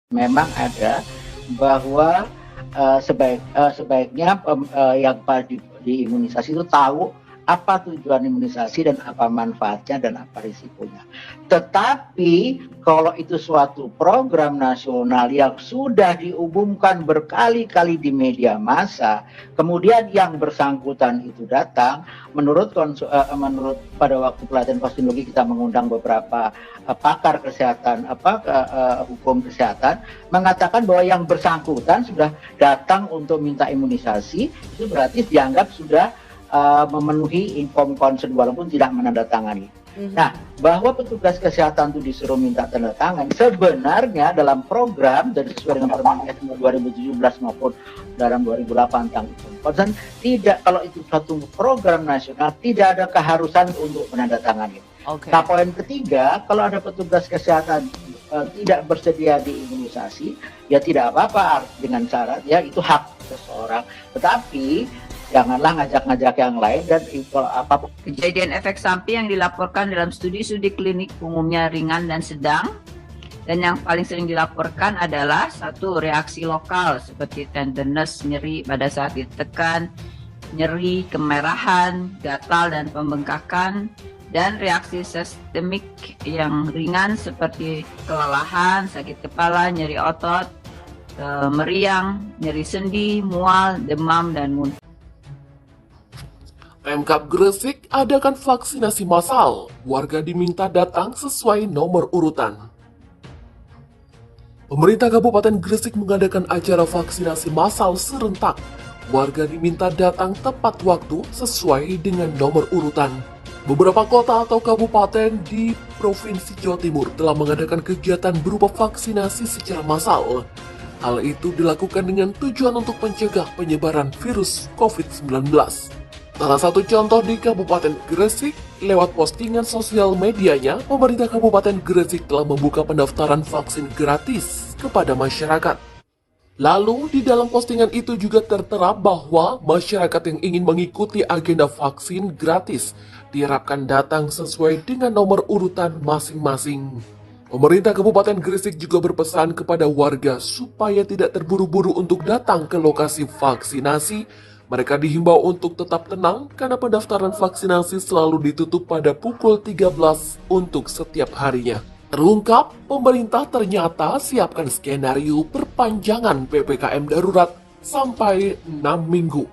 memang ada bahwa sebaiknya yang diimunisasi itu tahu apa tujuan imunisasi dan apa manfaatnya dan apa risikonya. Tetapi kalau itu suatu program nasional yang sudah diumumkan berkali-kali di media massa, kemudian yang bersangkutan itu datang, menurut pada waktu pelatihan vaksinologi kita mengundang beberapa pakar kesehatan, hukum kesehatan, mengatakan bahwa yang bersangkutan sudah datang untuk minta imunisasi, itu berarti dianggap sudah memenuhi informed consent walaupun tidak menandatangani. Nah, bahwa petugas kesehatan itu disuruh minta tanda tangan, sebenarnya dalam program dan sesuai dengan Permenkes 2017 maupun dalam 2008 tentang consent, tidak, kalau itu satu program nasional tidak ada keharusan untuk menandatangani. Okay. Nah, poin ketiga, kalau ada petugas kesehatan tidak bersedia diimunisasi, ya tidak apa-apa dengan syarat ya itu hak seseorang. Tetapi janganlah ngajak-ngajak yang lain dan apapun. Kejadian efek samping yang dilaporkan dalam studi-studi klinik umumnya ringan dan sedang, dan yang paling sering dilaporkan adalah satu, reaksi lokal seperti tenderness, nyeri pada saat ditekan, nyeri, kemerahan, gatal dan pembengkakan, dan reaksi sistemik yang ringan seperti kelelahan, sakit kepala, nyeri otot, meriang, nyeri sendi, mual, demam, dan muntah. Pemkab Gresik adakan vaksinasi massal. Warga diminta datang sesuai nomor urutan. Pemerintah Kabupaten Gresik mengadakan acara vaksinasi massal serentak. Warga diminta datang tepat waktu sesuai dengan nomor urutan. Beberapa kota atau kabupaten di Provinsi Jawa Timur telah mengadakan kegiatan berupa vaksinasi secara massal. Hal itu dilakukan dengan tujuan untuk mencegah penyebaran virus COVID-19. Salah satu contoh di Kabupaten Gresik, lewat postingan sosial medianya, pemerintah Kabupaten Gresik telah membuka pendaftaran vaksin gratis kepada masyarakat. Lalu, di dalam postingan itu juga tertera bahwa masyarakat yang ingin mengikuti agenda vaksin gratis diharapkan datang sesuai dengan nomor urutan masing-masing. Pemerintah Kabupaten Gresik juga berpesan kepada warga supaya tidak terburu-buru untuk datang ke lokasi vaksinasi. Mereka dihimbau untuk tetap tenang karena pendaftaran vaksinasi selalu ditutup pada pukul 13 untuk setiap harinya. Terungkap, pemerintah ternyata siapkan skenario perpanjangan PPKM darurat sampai 6 minggu.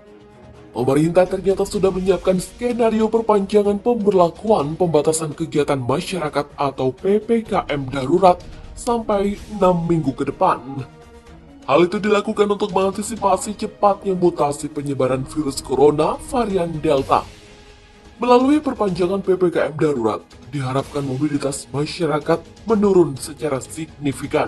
Pemerintah ternyata sudah menyiapkan skenario perpanjangan pemberlakuan pembatasan kegiatan masyarakat atau PPKM darurat sampai 6 minggu ke depan. Hal itu dilakukan untuk mengantisipasi cepatnya mutasi penyebaran virus corona varian Delta. Melalui perpanjangan PPKM darurat, diharapkan mobilitas masyarakat menurun secara signifikan.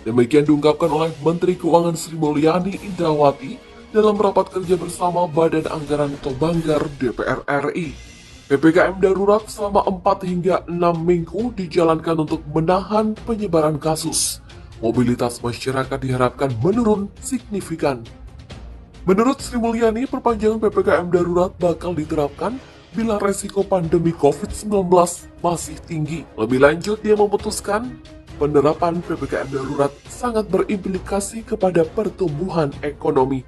Demikian diungkapkan oleh Menteri Keuangan Sri Mulyani Indrawati dalam rapat kerja bersama Badan Anggaran atau Banggar DPR RI. PPKM darurat selama 4 hingga 6 minggu dijalankan untuk menahan penyebaran kasus. Mobilitas masyarakat diharapkan menurun signifikan. Menurut Sri Mulyani, perpanjangan PPKM darurat bakal diterapkan bila resiko pandemi COVID-19 masih tinggi. Lebih lanjut, dia memutuskan penerapan PPKM darurat sangat berimplikasi kepada pertumbuhan ekonomi.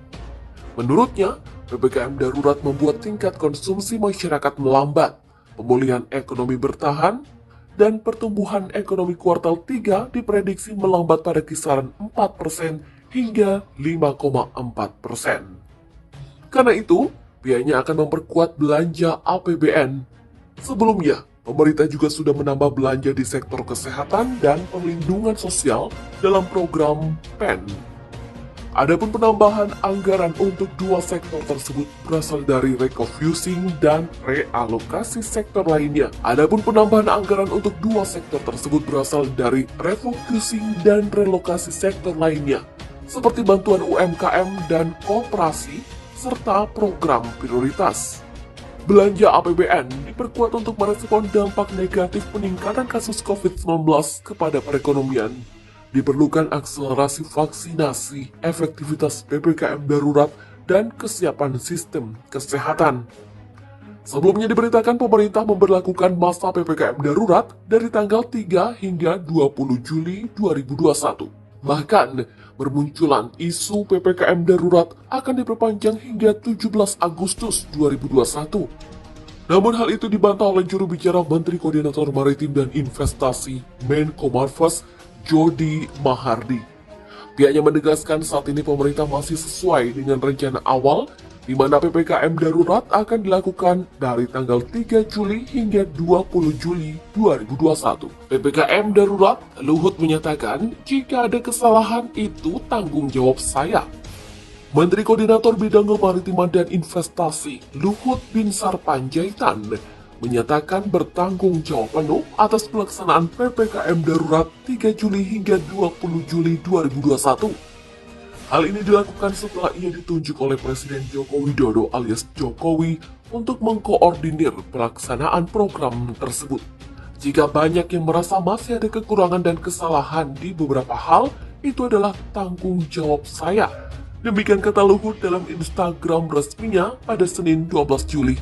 Menurutnya, PPKM darurat membuat tingkat konsumsi masyarakat melambat, pemulihan ekonomi bertahan, dan pertumbuhan ekonomi kuartal 3 diprediksi melambat pada kisaran 4% hingga 5,4%. Karena itu, pihaknya akan memperkuat belanja APBN. Sebelumnya, pemerintah juga sudah menambah belanja di sektor kesehatan dan perlindungan sosial dalam program PEN. Adapun penambahan anggaran untuk dua sektor tersebut berasal dari refocusing dan realokasi sektor lainnya. Adapun penambahan anggaran untuk dua sektor tersebut berasal dari refocusing dan relokasi sektor lainnya, seperti bantuan UMKM dan koperasi, serta program prioritas. Belanja APBN diperkuat untuk merespon dampak negatif peningkatan kasus COVID-19 kepada perekonomian. Diperlukan akselerasi vaksinasi, efektivitas PPKM darurat, dan kesiapan sistem kesehatan. Sebelumnya diberitakan pemerintah memberlakukan masa PPKM darurat dari tanggal 3 hingga 20 Juli 2021. Bahkan, bermunculan isu PPKM darurat akan diperpanjang hingga 17 Agustus 2021. Namun hal itu dibantah oleh juru bicara Menteri Koordinator Maritim dan Investasi Menko Marves, Jody Mahardi. Pihaknya menegaskan saat ini pemerintah masih sesuai dengan rencana awal di mana PPKM darurat akan dilakukan dari tanggal 3 Juli hingga 20 Juli 2021. PPKM darurat, Luhut menyatakan jika ada kesalahan itu tanggung jawab saya. Menteri Koordinator Bidang Kemaritiman dan Investasi Luhut Binsar Panjaitan menyatakan bertanggung jawab penuh atas pelaksanaan PPKM darurat 3 Juli hingga 20 Juli 2021. Hal ini dilakukan setelah ia ditunjuk oleh Presiden Joko Widodo alias Jokowi untuk mengkoordinir pelaksanaan program tersebut. Jika banyak yang merasa masih ada kekurangan dan kesalahan di beberapa hal, itu adalah tanggung jawab saya. Demikian kata Luhut dalam Instagram resminya pada Senin 12 Juli.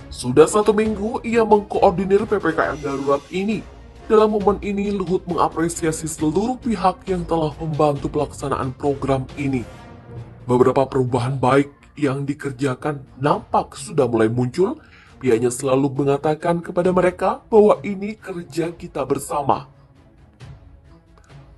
Sudah 1 minggu ia mengkoordinir PPKM darurat ini. Dalam momen ini, Luhut mengapresiasi seluruh pihak yang telah membantu pelaksanaan program ini. Beberapa perubahan baik yang dikerjakan nampak sudah mulai muncul. Pihaknya selalu mengatakan kepada mereka bahwa ini kerja kita bersama.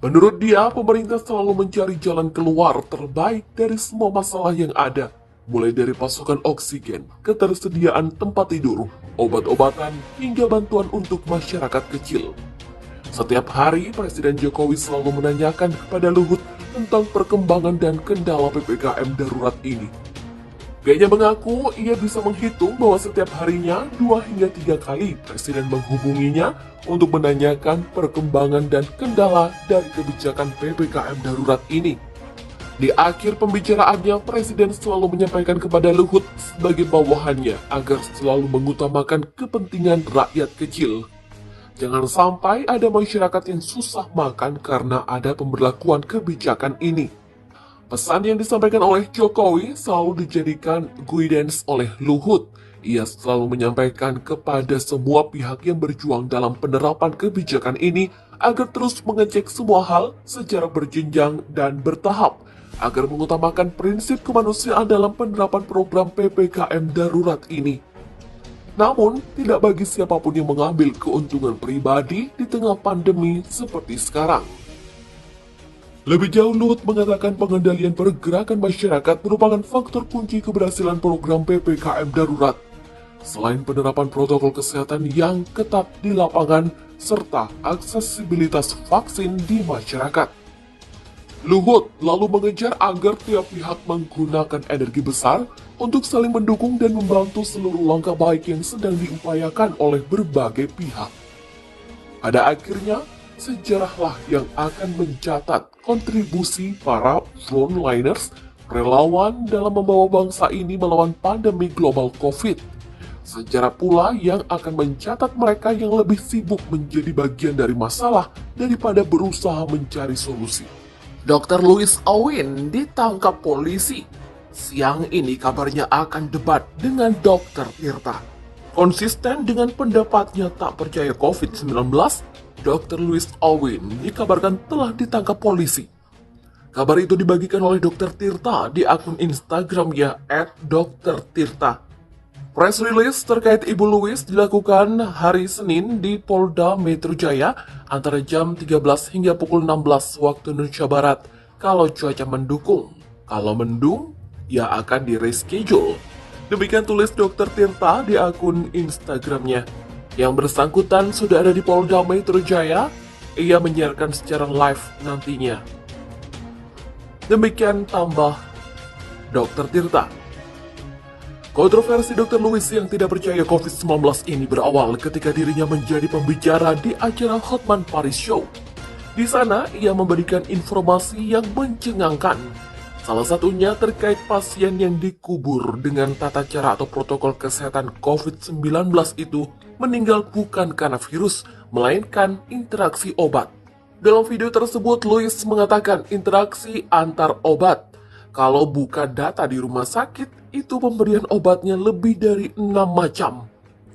Menurut dia, pemerintah selalu mencari jalan keluar terbaik dari semua masalah yang ada. Mulai dari pasokan oksigen, ketersediaan tempat tidur, obat-obatan, hingga bantuan untuk masyarakat kecil. Setiap hari, Presiden Jokowi selalu menanyakan kepada Luhut tentang perkembangan dan kendala PPKM darurat ini. Pihaknya mengaku ia bisa menghitung bahwa setiap harinya 2 hingga 3 kali Presiden menghubunginya untuk menanyakan perkembangan dan kendala dari kebijakan PPKM darurat ini. Di akhir pembicaraannya, Presiden selalu menyampaikan kepada Luhut sebagai bawahannya agar selalu mengutamakan kepentingan rakyat kecil. Jangan sampai ada masyarakat yang susah makan karena ada pemberlakuan kebijakan ini. Pesan yang disampaikan oleh Jokowi selalu dijadikan guidance oleh Luhut. Ia selalu menyampaikan kepada semua pihak yang berjuang dalam penerapan kebijakan ini agar terus mengecek semua hal secara berjenjang dan bertahap, agar mengutamakan prinsip kemanusiaan dalam penerapan program PPKM darurat ini. Namun, tidak bagi siapapun yang mengambil keuntungan pribadi di tengah pandemi seperti sekarang. Lebih jauh, Luhut mengatakan pengendalian pergerakan masyarakat merupakan faktor kunci keberhasilan program PPKM darurat. Selain penerapan protokol kesehatan yang ketat di lapangan, serta aksesibilitas vaksin di masyarakat. Luhut lalu mengejar agar tiap pihak menggunakan energi besar untuk saling mendukung dan membantu seluruh langkah baik yang sedang diupayakan oleh berbagai pihak. Pada akhirnya, sejarahlah yang akan mencatat kontribusi para frontliners, relawan dalam membawa bangsa ini melawan pandemi global COVID. Sejarah pula yang akan mencatat mereka yang lebih sibuk menjadi bagian dari masalah daripada berusaha mencari solusi. Dr. Louis Owen ditangkap polisi. Siang ini kabarnya akan debat dengan Dr. Tirta. Konsisten dengan pendapatnya tak percaya COVID-19, Dr. Louis Owen dikabarkan telah ditangkap polisi. Kabar itu dibagikan oleh Dr. Tirta di akun Instagramnya @drtirta. Press release terkait Ibu Louis dilakukan hari Senin di Polda Metro Jaya antara jam 13 hingga pukul 16 waktu Indonesia Barat kalau cuaca mendukung. Kalau mendung, ia akan di-reschedule. Demikian tulis Dr. Tirta di akun Instagramnya. Yang bersangkutan sudah ada di Polda Metro Jaya, ia menyiarkan secara live nantinya. Demikian tambah Dr. Tirta. Kontroversi Dr. Louis yang tidak percaya COVID-19 ini berawal ketika dirinya menjadi pembicara di acara Hotman Paris Show. Di sana, ia memberikan informasi yang mencengangkan. Salah satunya terkait pasien yang dikubur dengan tata cara atau protokol kesehatan COVID-19 itu meninggal bukan karena virus, melainkan interaksi obat. Dalam video tersebut, Louis mengatakan interaksi antar obat. Kalau buka data di rumah sakit, itu pemberian obatnya lebih dari 6 macam.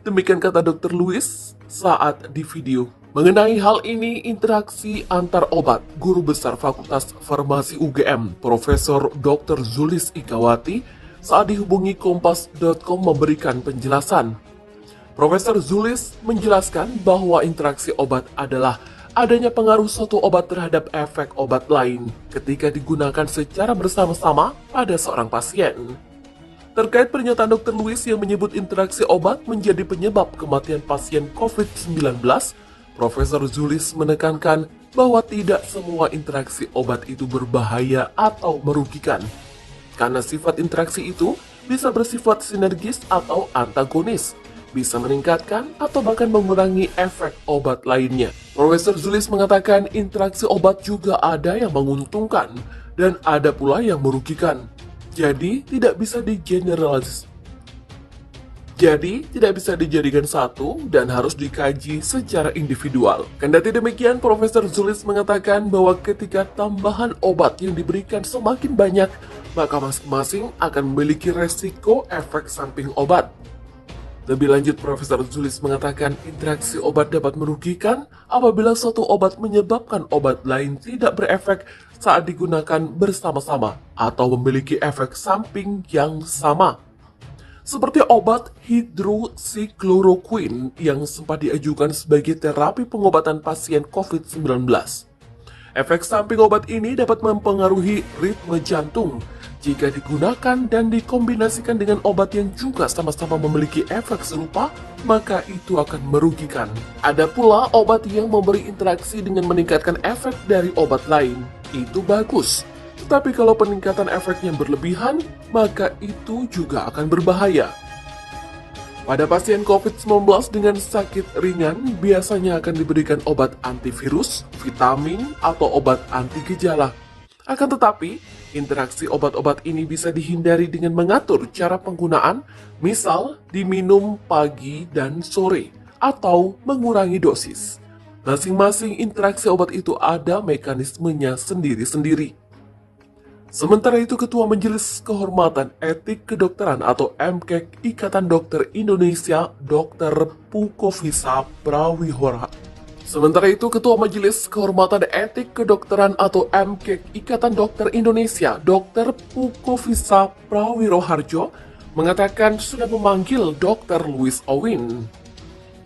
Demikian kata Dr. Louis saat di video. Mengenai hal ini, interaksi antar obat, Guru Besar Fakultas Farmasi UGM, Profesor Dr. Zulis Ikawati, saat dihubungi Kompas.com memberikan penjelasan. Profesor Zulis menjelaskan bahwa interaksi obat adalah adanya pengaruh suatu obat terhadap efek obat lain ketika digunakan secara bersama-sama pada seorang pasien. Terkait pernyataan Dr. Louis yang menyebut interaksi obat menjadi penyebab kematian pasien COVID-19, Profesor Zulis menekankan bahwa tidak semua interaksi obat itu berbahaya atau merugikan. Karena sifat interaksi itu bisa bersifat sinergis atau antagonis, bisa meningkatkan atau bahkan mengurangi efek obat lainnya. Profesor Zulis mengatakan interaksi obat juga ada yang menguntungkan dan ada pula yang merugikan. Jadi tidak bisa dijadikan satu dan harus dikaji secara individual. Kendati demikian, Profesor Zulis mengatakan bahwa ketika tambahan obat yang diberikan semakin banyak, maka masing-masing akan memiliki resiko efek samping obat. Lebih lanjut, Profesor Zulis mengatakan interaksi obat dapat merugikan apabila suatu obat menyebabkan obat lain tidak berefek saat digunakan bersama-sama atau memiliki efek samping yang sama. Seperti obat hidroksikloroquine yang sempat diajukan sebagai terapi pengobatan pasien COVID-19. Efek samping obat ini dapat mempengaruhi ritme jantung jika digunakan dan dikombinasikan dengan obat yang juga sama-sama memiliki efek serupa, maka itu akan merugikan. Ada pula obat yang memberi interaksi dengan meningkatkan efek dari obat lain. Itu bagus. Tetapi kalau peningkatan efeknya berlebihan, maka itu juga akan berbahaya. Pada pasien COVID-19 dengan sakit ringan, biasanya akan diberikan obat antivirus, vitamin, atau obat anti gejala. Akan tetapi, interaksi obat-obat ini bisa dihindari dengan mengatur cara penggunaan, misal diminum pagi dan sore, atau mengurangi dosis. Masing-masing interaksi obat itu ada mekanismenya sendiri-sendiri. Sementara itu, Ketua Majelis Kehormatan Etik Kedokteran atau MKEK Ikatan Dokter Indonesia, Dr. Pukofisa Prawihora. Sementara itu, Ketua Majelis Kehormatan Etik Kedokteran atau MKEK Ikatan Dokter Indonesia, Dr. Pukofisa Prawiroharjo, mengatakan sudah memanggil Dr. Louis Owin.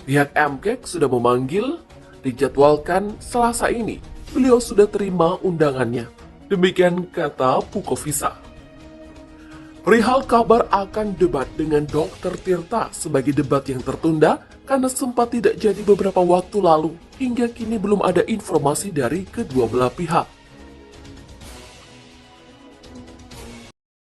Pihak MKEK sudah memanggil, dijadwalkan Selasa ini. Beliau sudah terima undangannya. Demikian kata Pukofisa. Perihal kabar akan debat dengan Dr. Tirta sebagai debat yang tertunda karena sempat tidak jadi beberapa waktu lalu, hingga kini belum ada informasi dari kedua belah pihak.